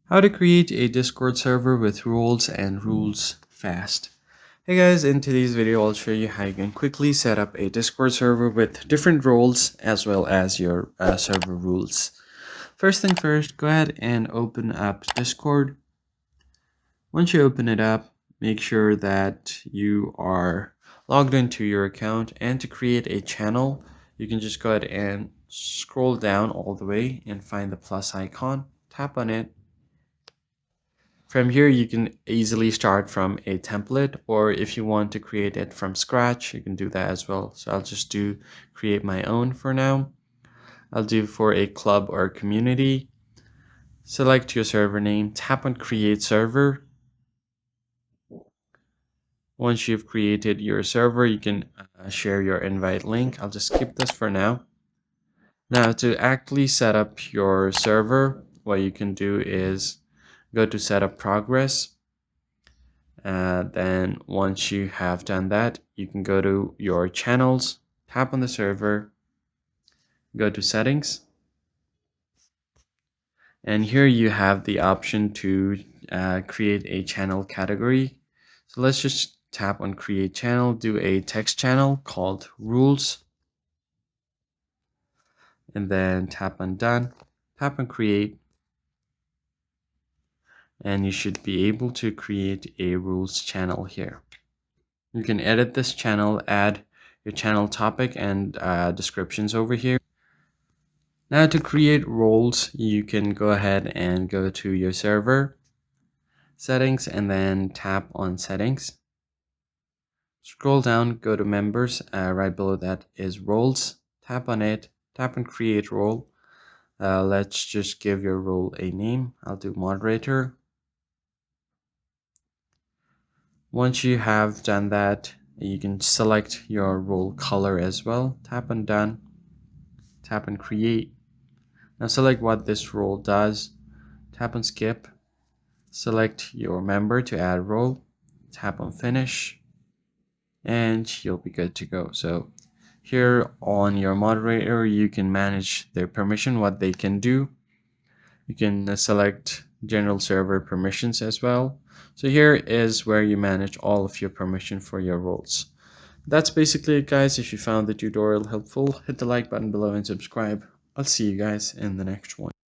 How to create a Discord server with roles and rules fast. Hey guys, in today's video I'll show you how you can quickly set up a Discord server with different roles as well as your server rules. First thing first, go ahead and open up Discord. Once you open it up, make sure that you are logged into your account, and to create a channel you can just go ahead and scroll down all the way and find the plus icon, tap on it. From here, you can easily start from a template, or if you want to create it from scratch, you can do that as well. So I'll just do create my own for now. I'll do for a club or community. Select your server name, tap on create server. Once you've created your server, you can share your invite link. I'll just skip this for now. Now to actually set up your server, what you can do is go to setup progress. Then once you have done that, you can go to your channels, tap on the server, go to settings, and here you have the option to create a channel category. So let's just tap on create channel, do a text channel called rules, and then tap on done, tap on create, and you should be able to create a rules channel here. You can edit this channel, add your channel topic and descriptions over here. Now to create roles, you can go ahead and go to your server settings and then tap on settings. Scroll down, go to members, right below that is roles, tap on it, tap on create role. Let's just give your role a name. I'll do moderator. Once you have done that, you can select your role color as well. Tap on done, tap on create. Now select what this role does. Tap on skip. Select your member to add role. Tap on finish. And you'll be good to go. So here on your moderator, you can manage their permission, what they can do. You can select general server permissions as well. So here is where you manage all of your permission for your roles. That's basically it, guys. If you found the tutorial helpful, hit the like button below and subscribe. I'll see you guys in the next one.